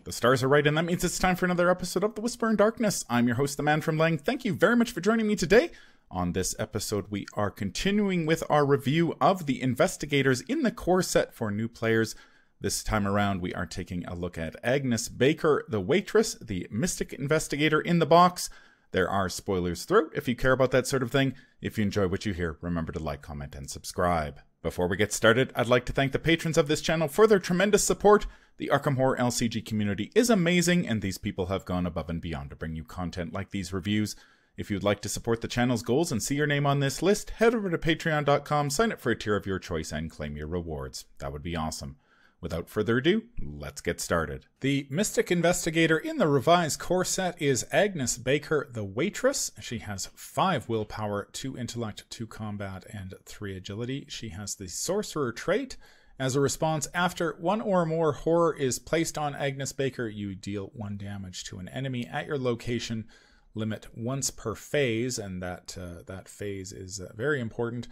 The stars are right, and that means it's time for another episode of The Whisper in Darkness. I'm your host, the Man from Lang. Thank you very much for joining me today. On this episode, we are continuing with our review of the investigators in the core set for new players. This time around, we are taking a look at Agnes Baker, the waitress, the mystic investigator in the box. There are spoilers throughout if you care about that sort of thing. If you enjoy what you hear, remember to like, comment, and subscribe. Before we get started, I'd like to thank the patrons of this channel for their tremendous support. The Arkham Horror LCG community is amazing, and these people have gone above and beyond to bring you content like these reviews. If you'd like to support the channel's goals and see your name on this list, head over to patreon.com, sign up for a tier of your choice, and claim your rewards. That would be awesome. Without further ado, let's get started. The Mystic Investigator in the revised core set is Agnes Baker, the waitress. She has 5 willpower, 2 intellect, 2 combat, and 3 agility. She has the sorcerer trait. As a response, after 1 or more horror is placed on Agnes Baker, you deal 1 damage to an enemy at your location. Limit once per phase, and that phase is very important.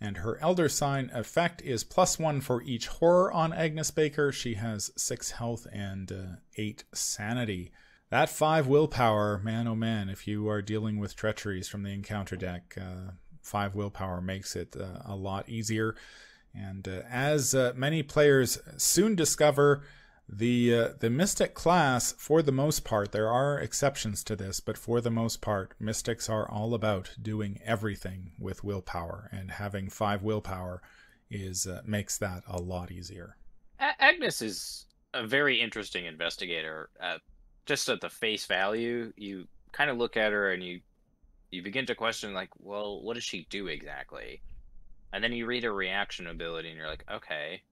And her Elder Sign effect is +1 for each horror on Agnes Baker. She has 6 health and 8 sanity. That 5 willpower, man oh man, if you are dealing with treacheries from the encounter deck, 5 willpower makes it a lot easier. And as many players soon discover, the Mystic class, for the most part, there are exceptions to this, but for the most part, Mystics are all about doing everything with willpower, and having 5 willpower makes that a lot easier. Agnes is a very interesting investigator. Just at the face value, you kind of look at her and you begin to question, like, well, what does she do exactly? And then you read her reaction ability and you're like, okay,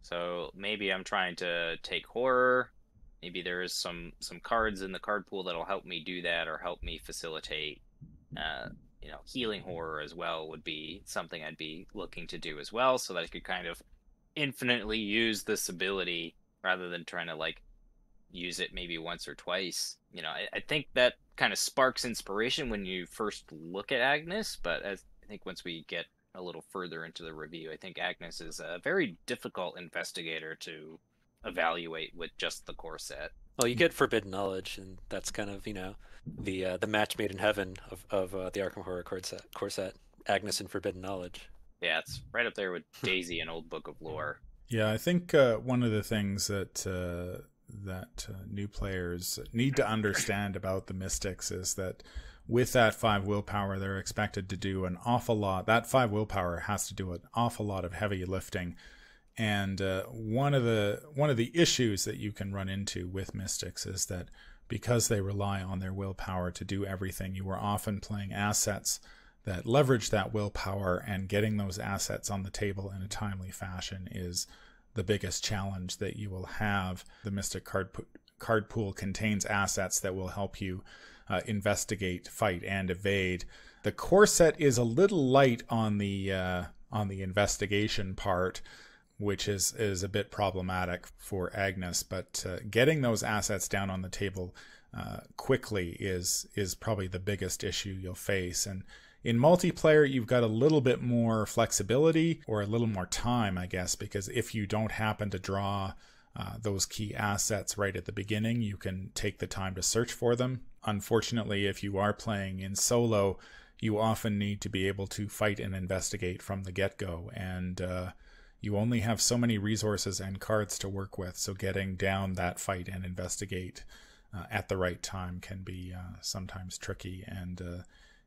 so maybe I'm trying to take horror. Maybe there is some cards in the card pool that'll help me do that, or help me facilitate, healing horror as well would be something I'd be looking to do as well, so that I could kind of infinitely use this ability rather than trying to like use it maybe once or twice. I think that kind of sparks inspiration when you first look at Agnes, but I think once we get a little further into the review, I think Agnes is a very difficult investigator to evaluate with just the core set. Well, you get forbidden knowledge, and that's kind of, the match made in heaven of the Arkham Horror core set. Agnes and forbidden knowledge. Yeah, it's right up there with Daisy and Old Book of Lore. Yeah, I think one of the things that new players need to understand about the Mystics is that with that 5 willpower, they're expected to do an awful lot. That 5 willpower has to do an awful lot of heavy lifting. And one of the issues that you can run into with Mystics is that because they rely on their willpower to do everything, you are often playing assets that leverage that willpower, and getting those assets on the table in a timely fashion is the biggest challenge that you will have. The Mystic card pool contains assets that will help you investigate, fight, and evade. The core set is a little light on the investigation part, which is a bit problematic for Agnes. But getting those assets down on the table quickly is probably the biggest issue you'll face. And in multiplayer, you've got a little bit more flexibility, or a little more time, I guess, because if you don't happen to draw those key assets right at the beginning, you can take the time to search for them. Unfortunately, if you are playing in solo, you often need to be able to fight and investigate from the get-go, and you only have so many resources and cards to work with, so getting down that fight and investigate at the right time can be sometimes tricky, and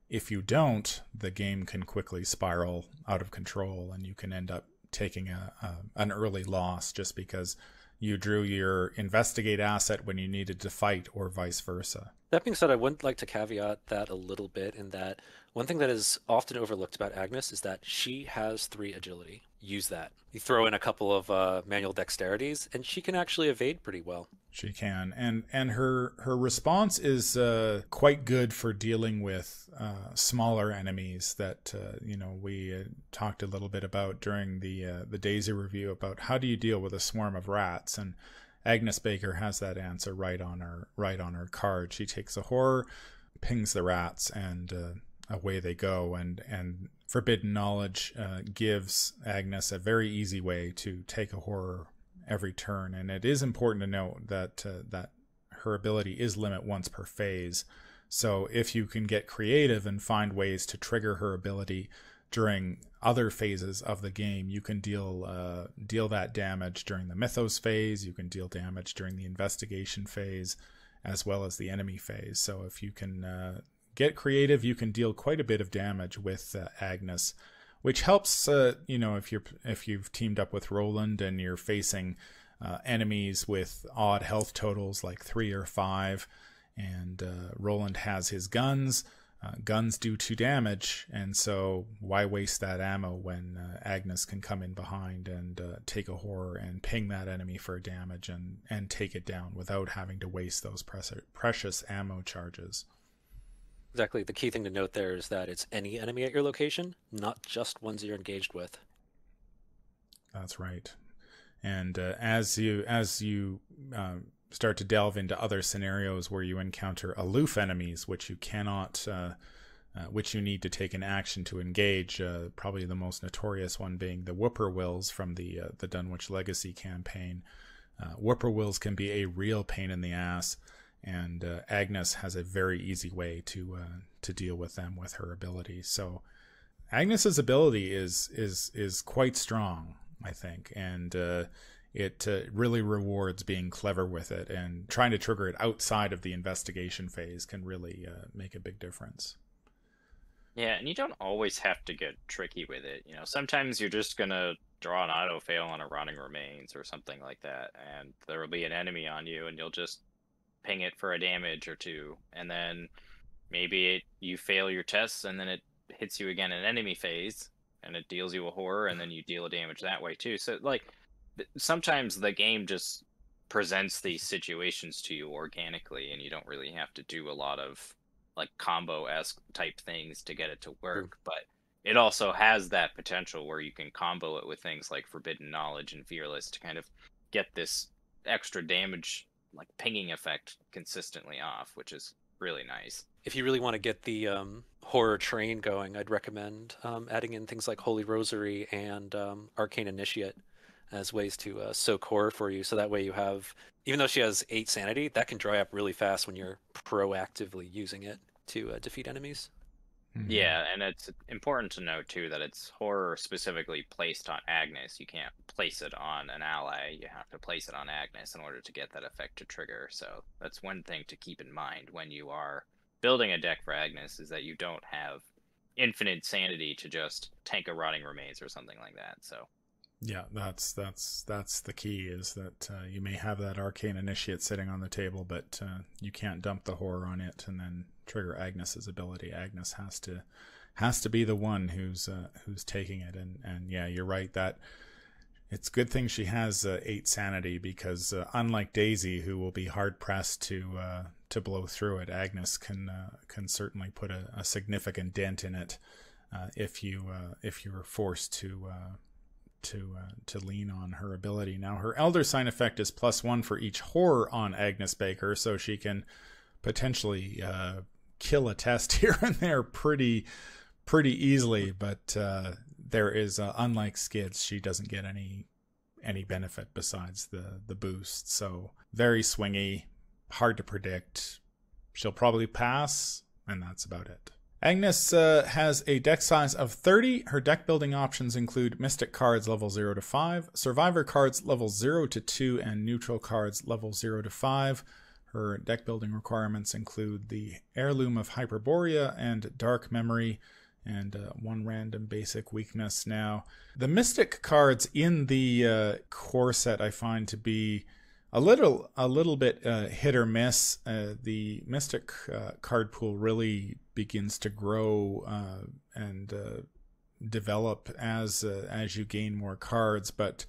if you don't, the game can quickly spiral out of control, and you can end up taking an early loss just because you drew your investigate asset when you needed to fight, or vice versa. That being said, I would like to caveat that a little bit, in that one thing that is often overlooked about Agnes is that she has 3 agility. Use that. You throw in a couple of manual dexterities, and she can actually evade pretty well. She can, and her response is quite good for dealing with smaller enemies that we talked a little bit about during the Daisy review, about how do you deal with a swarm of rats, and Agnes Baker has that answer right on her card. She takes a horror, pings the rats, and away they go. And forbidden knowledge gives Agnes a very easy way to take a horror every turn. And it is important to note that that her ability is limit once per phase. So if you can get creative and find ways to trigger her ability during other phases of the game, you can deal that damage during the Mythos phase, you can deal damage during the investigation phase, as well as the enemy phase. So if you can get creative, you can deal quite a bit of damage with Agnes, which helps, if you've teamed up with Roland and you're facing enemies with odd health totals like 3 or 5, and Roland has his guns. Guns do 2 damage, and so why waste that ammo when Agnes can come in behind and take a horror and ping that enemy for damage and take it down without having to waste those precious ammo charges. Exactly. The key thing to note there is that it's any enemy at your location, not just ones you're engaged with. That's right. And as you start to delve into other scenarios where you encounter aloof enemies, which you cannot, which you need to take an action to engage. Probably the most notorious one being the Whippoorwills from the Dunwich Legacy campaign. Whippoorwills can be a real pain in the ass, and Agnes has a very easy way to deal with them with her ability. So Agnes's ability is quite strong, I think, and it really rewards being clever with it, and trying to trigger it outside of the investigation phase can really make a big difference. Yeah, and you don't always have to get tricky with it. Sometimes you're just gonna draw an auto fail on a rotting remains or something like that, and there will be an enemy on you, and you'll just ping it for a damage or 2, and then maybe you fail your tests, and then it hits you again in enemy phase, and it deals you a horror, and then you deal a damage that way too. So sometimes the game just presents these situations to you organically, and you don't really have to do a lot of combo-esque type things to get it to work. But it also has that potential where you can combo it with things like Forbidden Knowledge and Fearless to kind of get this extra damage, pinging effect consistently off, which is really nice. If you really want to get the horror train going, I'd recommend adding in things like Holy Rosary and Arcane Initiate as ways to soak horror for you. So that way you have, even though she has 8 sanity, that can dry up really fast when you're proactively using it to defeat enemies. Mm-hmm. Yeah, and it's important to note too that it's horror specifically placed on Agnes. You can't place it on an ally. You have to place it on Agnes in order to get that effect to trigger. So that's one thing to keep in mind when you are building a deck for Agnes, is that you don't have infinite sanity to just tank a Rotting Remains or something like that. So yeah, that's the key, is that you may have that Arcane Initiate sitting on the table, but you can't dump the horror on it and then trigger Agnes's ability. Agnes has to be the one who's taking it, and yeah, you're right, that it's a good thing she has 8 sanity, because unlike Daisy, who will be hard pressed to blow through it, Agnes can certainly put a significant dent in it if you're forced to lean on her ability. Now, her Elder Sign effect is +1 for each horror on Agnes Baker, so she can potentially kill a test here and there pretty easily, but there is, unlike Skids, she doesn't get any benefit besides the boost. So very swingy, hard to predict. She'll probably pass, and that's about it. Agnes has a deck size of 30. Her deck building options include Mystic cards level 0 to 5, Survivor cards level 0 to 2, and Neutral cards level 0 to 5. Her deck building requirements include the Heirloom of Hyperborea and Dark Memory, and 1 random basic weakness. Now, the Mystic cards in the core set I find to be a little bit hit or miss. The Mystic card pool really begins to grow and develop as you gain more cards, but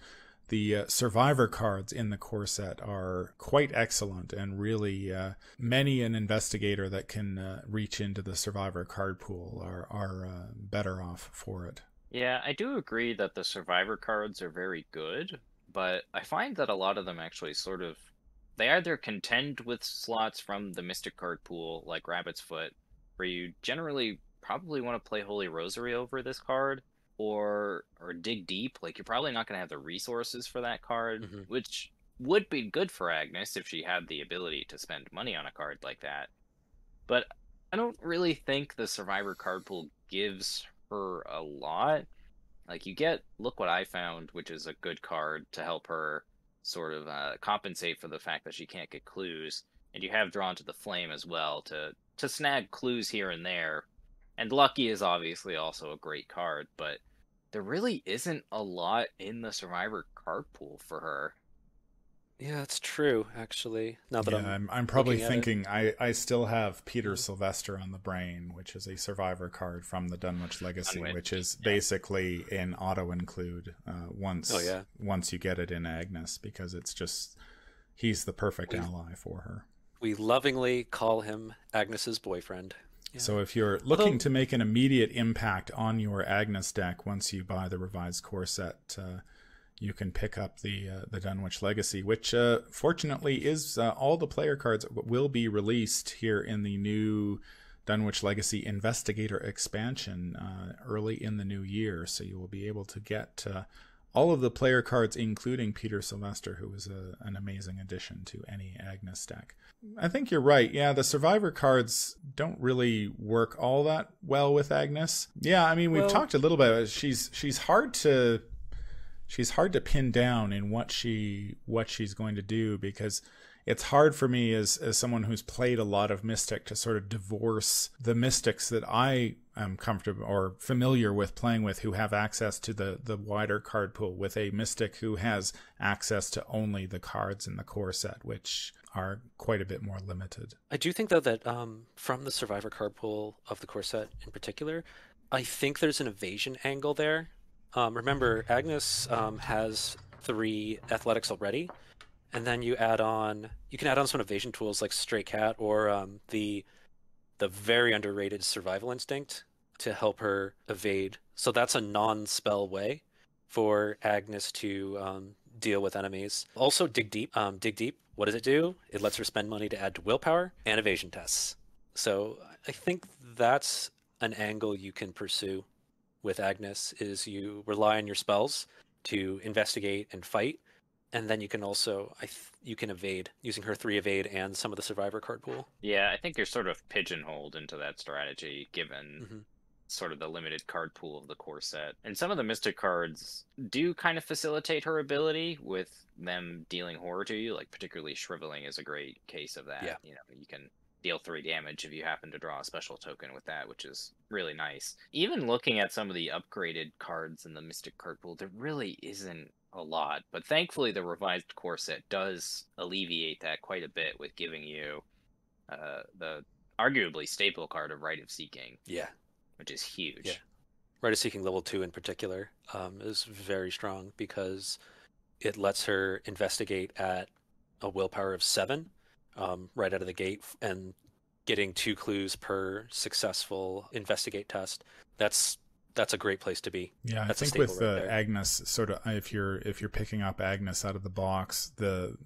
the Survivor cards in the core set are quite excellent, and really many an investigator that can reach into the Survivor card pool are better off for it. yeah, I do agree that the Survivor cards are very good, but I find that a lot of them actually they either contend with slots from the Mystic card pool, like Rabbit's Foot, where you generally probably want to play Holy Rosary over this card, or Dig Deep. Like, you're probably not going to have the resources for that card, which would be good for Agnes if she had the ability to spend money on a card like that. But I don't really think the Survivor card pool gives her a lot. Like, you get Look What I Found, which is a good card to help her sort of compensate for the fact that she can't get clues. And you have Drawn to the Flame as well to snag clues here and there. And Lucky is obviously also a great card, but there really isn't a lot in the Survivor card pool for her. Yeah, that's true, actually. Now that I'm probably looking at thinking I still have Peter Sylvester on the brain, which is a Survivor card from the Dunwich Legacy, which is basically an auto include once you get it in Agnes, because it's just he's the perfect ally for her. We lovingly call him Agnes's boyfriend. Yeah. So if you're looking to make an immediate impact on your Agnes deck once you buy the revised core set, you can pick up the Dunwich Legacy, which fortunately is all the player cards will be released here in the new Dunwich Legacy Investigator expansion early in the new year. So you will be able to get all of the player cards, including Peter Sylvester, who is an amazing addition to any Agnes deck. I think you're right. Yeah, the Survivor cards don't really work all that well with Agnes. Yeah, I mean, we've talked a little bit. She's hard to pin down in what she's going to do, because it's hard for me as someone who's played a lot of Mystic to sort of divorce the Mystics that I am comfortable or familiar with playing with, who have access to the wider card pool, with a Mystic who has access to only the cards in the core set, which are quite a bit more limited. I do think, though, that from the Survivor card pool of the core set in particular, I think there's an evasion angle there. Remember, Agnes has 3 athletics already, and then you can add on some evasion tools like Stray Cat or the very underrated Survival Instinct to help her evade. So that's a non-spell way for Agnes to deal with enemies. Also, Dig Deep. Dig Deep, what does it do? It lets her spend money to add to willpower and evasion tests. So I think that's an angle you can pursue with Agnes, is you rely on your spells to investigate and fight, and then you can also you can evade using her 3 evade and some of the Survivor card pool. Yeah, I think you're sort of pigeonholed into that strategy given sort of the limited card pool of the core set. And some of the Mystic cards do kind of facilitate her ability with them dealing horror to you, like particularly Shriveling is a great case of that. Yeah. You know, you can deal 3 damage if you happen to draw a special token with that, which is really nice. Even looking at some of the upgraded cards in the Mystic card pool, there really isn't a lot, but thankfully the revised core set does alleviate that quite a bit with giving you the arguably staple card of Rite of Seeking. Yeah. Which is huge. Yeah. Rite of Seeking level 2 in particular is very strong, because it lets her investigate at a willpower of 7 right out of the gate, and getting 2 clues per successful investigate test. That's a great place to be. Yeah, that's I think with Agnes, sort of, if you're picking up Agnes out of the box, the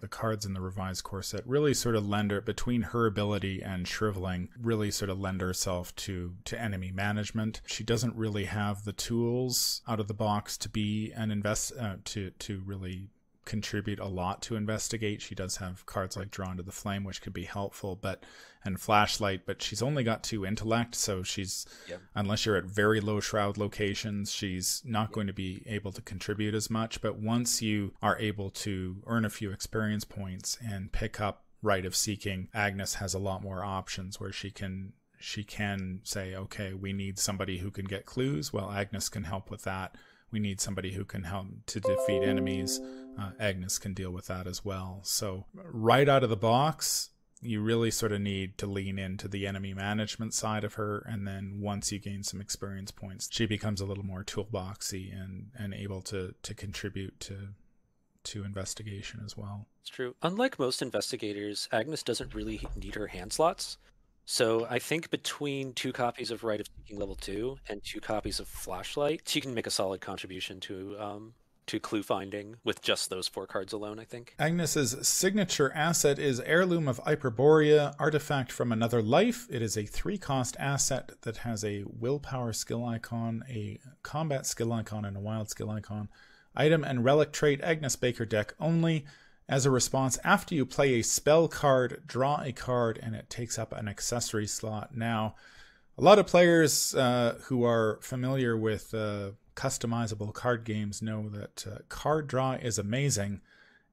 cards in the revised core set really sort of lend her, between her ability and Shriveling, really sort of lend herself to enemy management. She doesn't really have the tools out of the box to be an to really contribute a lot to investigate. She does have cards like Drawn to the Flame, which could be helpful, and Flashlight, but she's only got 2 intellect, so she's unless you're at very low shroud locations, she's not going to be able to contribute as much. But once you are able to earn a few experience points and pick up Rite of Seeking, Agnes has a lot more options where she can say, okay, we need somebody who can get clues. Well, Agnes can help with that. We need somebody who can help to defeat enemies. Agnes can deal with that as well. So right out of the box, you really sort of need to lean into the enemy management side of her. And then once you gain some experience points, she becomes a little more toolboxy and able to contribute to investigation as well. It's true. Unlike most investigators, Agnes doesn't really need her hand slots. So I think between 2 copies of Rite of Seeking level 2 and 2 copies of Flashlight, she can make a solid contribution to clue finding with just those 4 cards alone, I think. Agnes's signature asset is Heirloom of Hyperborea, artifact from another life. It is a 3-cost asset that has a willpower skill icon, a combat skill icon, and a wild skill icon. Item and relic trait, Agnes Baker deck only. As a response, after you play a spell card, draw a card, and it takes up an accessory slot. Now, a lot of players who are familiar with customizable card games know that card draw is amazing.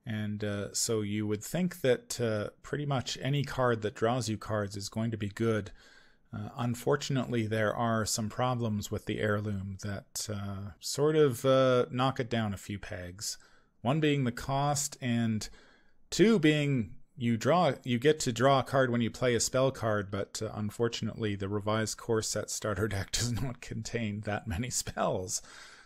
And so you would think that pretty much any card that draws you cards is going to be good. Unfortunately, there are some problems with the Heirloom that sort of knock it down a few pegs. One being the cost, and two being you get to draw a card when you play a spell card, but unfortunately the revised core set starter deck does not contain that many spells.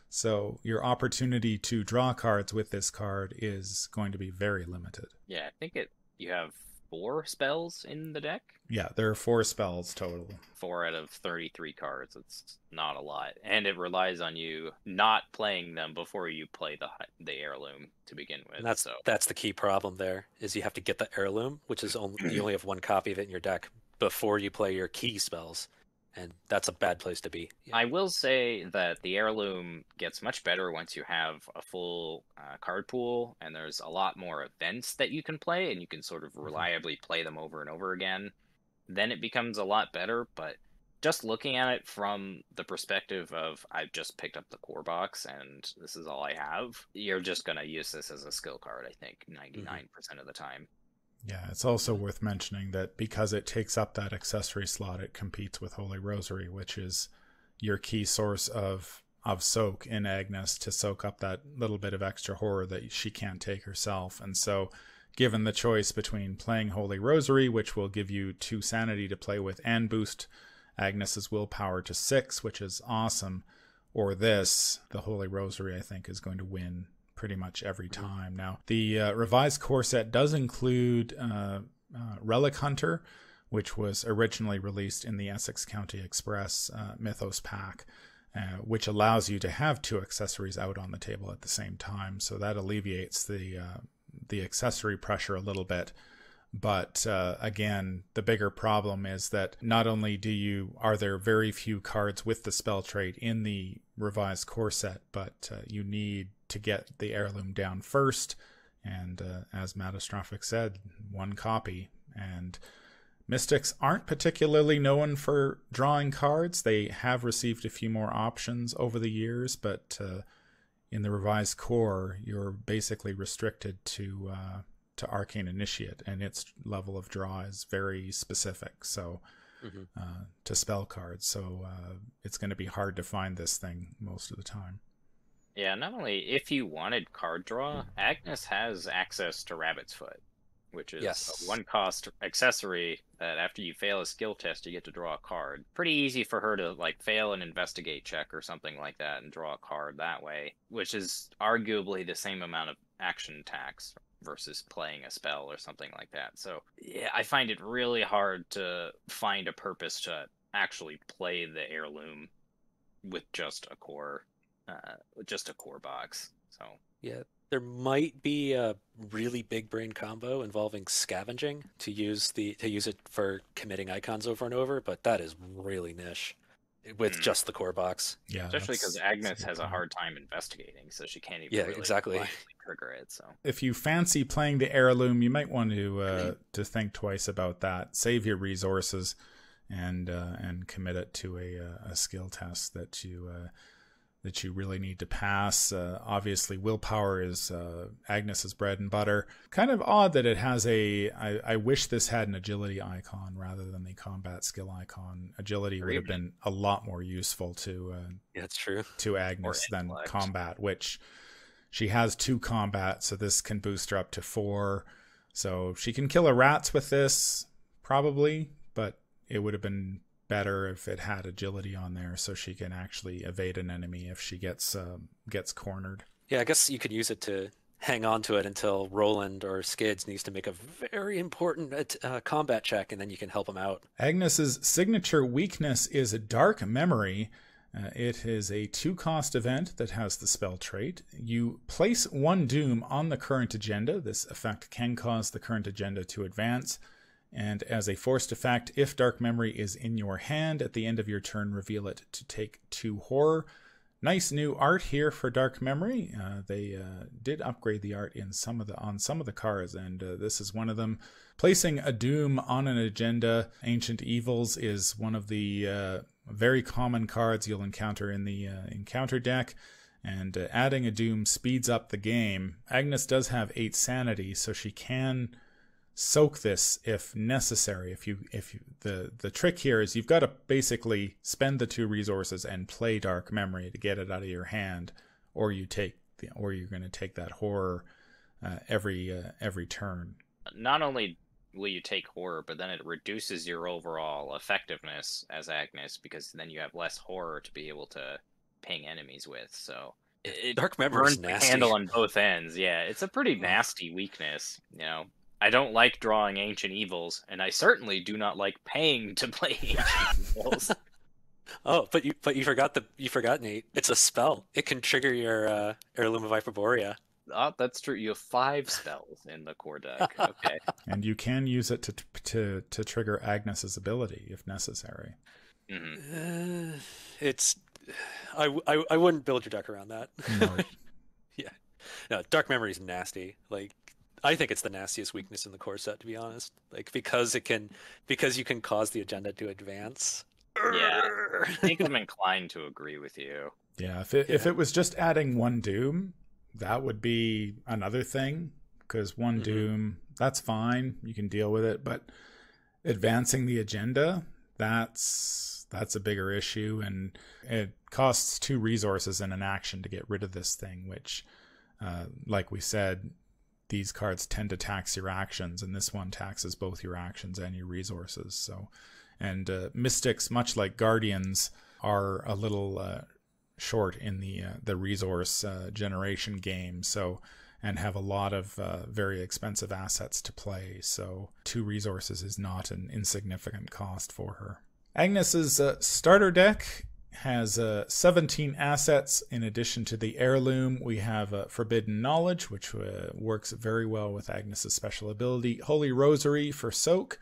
So your opportunity to draw cards with this card is going to be very limited. Yeah, I think you have 4 spells in the deck. Yeah, there are 4 spells total. 4 out of 33 cards. It's not a lot. And it relies on you not playing them before you play the Heirloom to begin with. And that's the key problem there, is you have to get the Heirloom, which is you only have 1 copy of it in your deck, before you play your key spells. And that's a bad place to be. Yeah. I will say that the Heirloom gets much better once you have a full card pool, and there's a lot more events that you can play, and you can sort of reliably play them over and over again. Then it becomes a lot better, but just looking at it from the perspective of I've just picked up the core box and this is all I have, you're just going to use this as a skill card, I think, 99% of the time. Yeah, it's also worth mentioning that because it takes up that accessory slot, it competes with Holy Rosary, which is your key source of soak in Agnes to soak up that little bit of extra horror that she can't take herself. And so given the choice between playing Holy Rosary, which will give you 2 sanity to play with and boost Agnes's willpower to 6, which is awesome, or this, the Holy Rosary, I think, is going to win pretty much every time. Now, the revised core set does include Relic Hunter, which was originally released in the Essex County Express Mythos pack, which allows you to have 2 accessories out on the table at the same time. So that alleviates the accessory pressure a little bit. But again, the bigger problem is that not only are there very few cards with the spell trait in the revised core set, but you need to get the Heirloom down first. And as Matastrophic said, 1 copy. And Mystics aren't particularly known for drawing cards. They have received a few more options over the years, but in the revised core, you're basically restricted to Arcane Initiate, and its level of draw is very specific. So to spell cards, so it's going to be hard to find this thing most of the time. Yeah, not only if you wanted card draw, Agnes has access to Rabbit's Foot, which is a 1-cost accessory that after you fail a skill test, you get to draw a card. Pretty easy for her to fail an investigate check or something like that and draw a card that way, which is arguably the same amount of action tax versus playing a spell or something like that. So yeah, I find it really hard to find a purpose to actually play the Heirloom with just a core box. So yeah, there might be a really big brain combo involving scavenging to use it for committing icons over and over, but that is really niche with just the core box. Yeah, especially because Agnes has a hard time investigating, so she can't even exactly trigger it. So if you fancy playing the Heirloom, you might want to think twice about that. Save your resources and commit it to a skill test that you really need to pass. Obviously, willpower is Agnes's bread and butter. Kind of odd that it has I wish this had an agility icon rather than the combat skill icon. Agility would have been a lot more useful to that's true, to Agnes than combat, which she has 2 combat, so this can boost her up to 4. So she can kill a rats with this, probably, but it would have been better if it had agility on there so she can actually evade an enemy if she gets cornered. Yeah, I guess you could use it to hang on to it until Roland or Skids needs to make a very important combat check, and then you can help him out. Agnes's signature weakness is a Dark Memory. It is a 2-cost event that has the spell trait. You place 1 doom on the current agenda. This effect can cause the current agenda to advance. And as a forced effect, if Dark Memory is in your hand, at the end of your turn, reveal it to take 2 horror. Nice new art here for Dark Memory. They did upgrade the art in some of the cards, and this is one of them. Placing a Doom on an agenda. Ancient Evils is one of the very common cards you'll encounter in the encounter deck, and adding a Doom speeds up the game. Agnes does have 8 sanity, so she can soak this if necessary. The trick here is you've got to basically spend the 2 resources and play Dark Memory to get it out of your hand, or you're going to take that horror every turn. Not only will you take horror, but then it reduces your overall effectiveness as Agnes, because then you have less horror to be able to ping enemies with. So Dark Memory is burns the nasty. candle on both ends. Yeah, it's a pretty nasty weakness. I don't like drawing Ancient Evils, and I certainly do not like paying to play Ancient Evils. Oh, but you forgot, Nate. It's a spell. It can trigger your Heirloom of Hyperborea. Oh, that's true. You have 5 spells in the core deck. Okay. And you can use it to trigger Agnes's ability if necessary. Mm-hmm. I wouldn't build your deck around that. No. Yeah. No, Dark Memory is nasty. Like, I think it's the nastiest weakness in the core set, to be honest. Like, because you can cause the agenda to advance. Yeah, I think I'm inclined to agree with you. Yeah, if it was just adding 1 Doom, that would be another thing, because 1 Doom, that's fine, you can deal with it, but advancing the agenda, that's a bigger issue, and it costs 2 resources and an action to get rid of this thing, which, like we said, these cards tend to tax your actions, and this one taxes both your actions and your resources. So, and Mystics, much like Guardians, are a little short in the resource generation game. So, and have a lot of very expensive assets to play. So, 2 resources is not an insignificant cost for her. Agnes's starter deck has 17 assets. In addition to the Heirloom, we have Forbidden Knowledge, which works very well with Agnes's special ability, Holy Rosary for soak,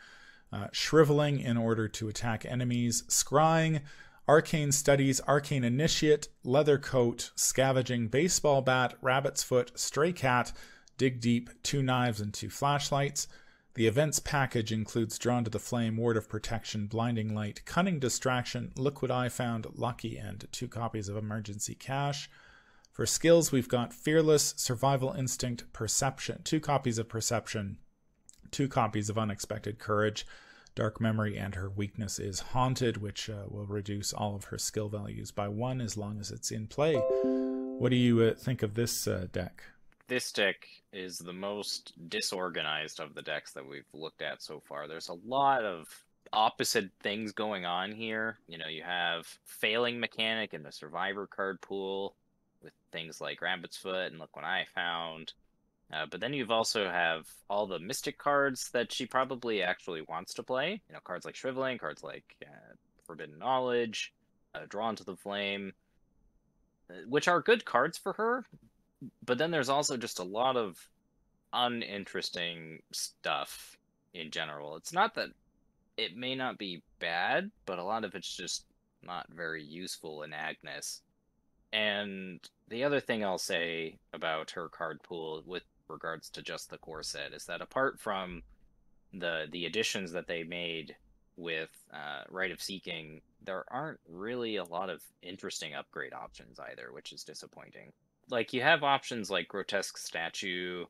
Shriveling in order to attack enemies, Scrying, Arcane Studies, Arcane Initiate, Leather Coat, Scavenging, Baseball Bat, Rabbit's Foot, Stray Cat, Dig Deep, 2 Knives and 2 Flashlights. The events package includes Drawn to the Flame, Ward of Protection, Blinding Light, Cunning Distraction, Liquid Eye Found, Lucky, and 2 copies of Emergency Cash. For skills, we've got Fearless, Survival Instinct, Perception, 2 copies of Perception, 2 copies of Unexpected Courage, Dark Memory, and her weakness is Haunted, which will reduce all of her skill values by 1 as long as it's in play. What do you think of this deck? This deck is the most disorganized of the decks that we've looked at so far. There's a lot of opposite things going on here. You have Failing Mechanic in the Survivor card pool with things like Rabbit's Foot and Look What I Found. But then you've also have all the Mystic cards that she probably actually wants to play. Cards like Shriveling, cards like Forbidden Knowledge, Drawn to the Flame, which are good cards for her. But then there's also just a lot of uninteresting stuff in general. It's not that it may not be bad, but a lot of it's just not very useful in Agnes. And the other thing I'll say about her card pool with regards to just the core set is that apart from the additions that they made with Rite of Seeking, there aren't really a lot of interesting upgrade options either, which is disappointing. Like, you have options like Grotesque Statue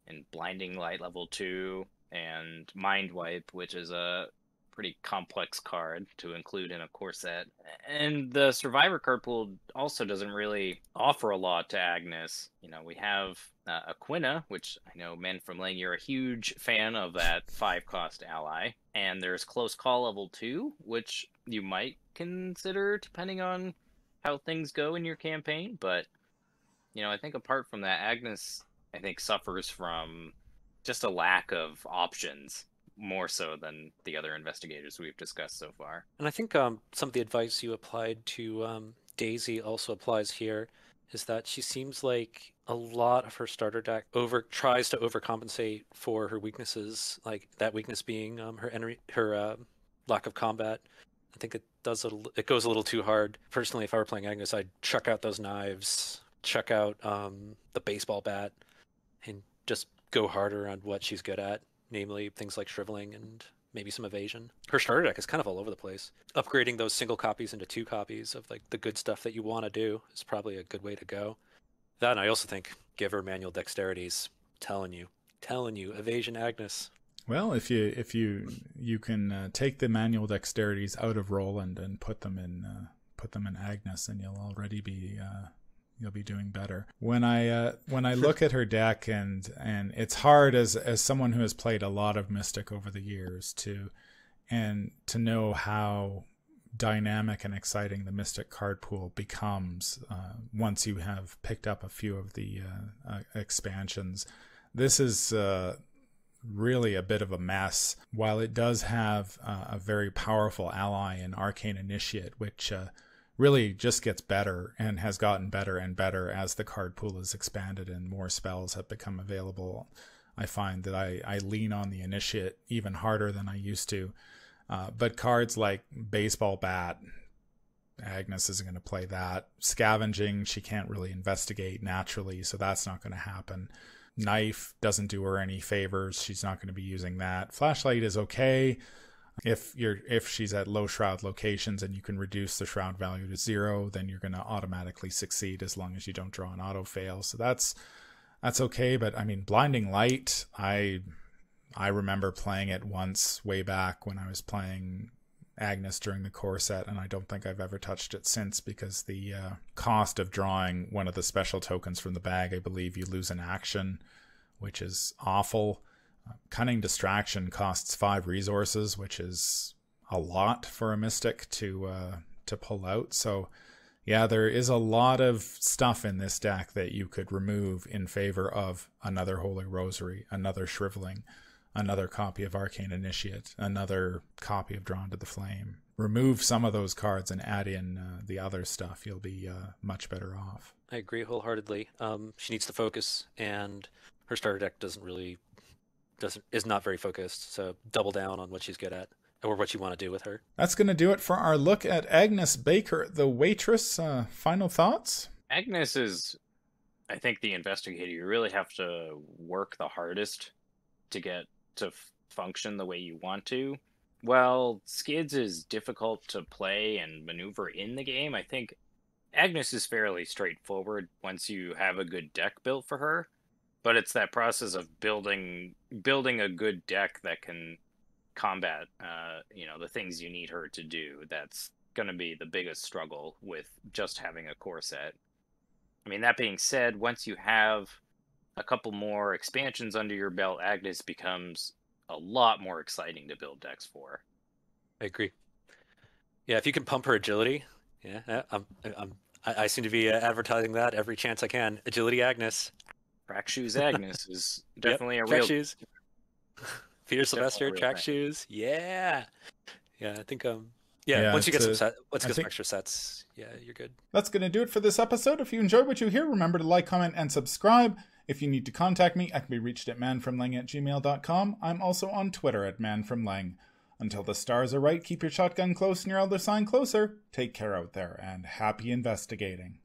and Blinding Light level 2 and Mind Wipe, which is a pretty complex card to include in a core set. And the Survivor card pool also doesn't really offer a lot to Agnes. We have Aquina, which I know, Men from Lane, you're a huge fan of that 5-cost ally. And there's Close Call level 2, which you might consider depending on how things go in your campaign, but I think apart from that, Agnes, I think, suffers from just a lack of options, more so than the other investigators we've discussed so far. And I think some of the advice you applied to Daisy also applies here, is that she seems like a lot of her starter deck tries to overcompensate for her weaknesses, like that weakness being her lack of combat. I think it goes a little too hard. Personally, if I were playing Agnes, I'd chuck out those knives, chuck out the baseball bat, and just go harder on what she's good at, namely things like shriveling and maybe some evasion. Her starter deck is kind of all over the place. Upgrading those single copies into 2 copies of like the good stuff that you want to do is probably a good way to go. That, and I also think give her manual dexterities. Telling you, evasion Agnes. Well, if you can take the manual dexterities out of Roland and put them in Agnes, and you'll already be you'll be doing better. When I look at her deck, and it's hard as someone who has played a lot of Mystic over the years to know how dynamic and exciting the Mystic card pool becomes once you have picked up a few of the expansions. This is really a bit of a mess. While it does have a very powerful ally in Arcane Initiate, which really just gets better and has gotten better and better as the card pool is expanded and more spells have become available, I find that I lean on the Initiate even harder than I used to. But cards like Baseball Bat, Agnes isn't going to play that. Scavenging, she can't really investigate naturally, so that's not going to happen. Knife doesn't do her any favors. She's not going to be using that. Flashlight is okay if she's at low shroud locations and you can reduce the shroud value to 0, then you're going to automatically succeed as long as you don't draw an auto fail. So that's okay. But I mean, Blinding Light, I remember playing it once way back when I was playing Agnes during the core set, and I don't think I've ever touched it since because the cost of drawing one of the special tokens from the bag, I believe you lose an action, which is awful. Cunning Distraction costs 5 resources, which is a lot for a Mystic to pull out. So yeah, there is a lot of stuff in this deck that you could remove in favor of another Holy Rosary, another Shriveling, another copy of Arcane Initiate, another copy of Drawn to the Flame. Remove some of those cards and add in the other stuff. You'll be much better off. I agree wholeheartedly. She needs to focus, and her starter deck is not very focused. So double down on what she's good at, or what you want to do with her. That's going to do it for our look at Agnes Baker, the waitress. Final thoughts? Agnes is, I think, the investigator. You really have to work the hardest to get to function the way you want to. Well, Skids is difficult to play and maneuver in the game. I think Agnes is fairly straightforward once you have a good deck built for her, but it's that process of building a good deck that can combat the things you need her to do. That's going to be the biggest struggle with just having a core set. I mean, that being said, once you have a couple more expansions under your belt, Agnes becomes a lot more exciting to build decks for. I agree. Yeah, if you can pump her agility, yeah, I seem to be advertising that every chance I can. Agility Agnes. Track shoes Agnes is definitely a track real shoes. Peter Sylvester track shoes. Yeah, I think once you get some extra sets, yeah, you're good. That's going to do it for this episode. If you enjoyed what you hear, remember to like, comment, and subscribe. If you need to contact me, I can be reached at manfromlang@gmail.com. I'm also on Twitter at manfromlang. Until the stars are right, keep your shotgun close and your elder sign closer. Take care out there, and happy investigating.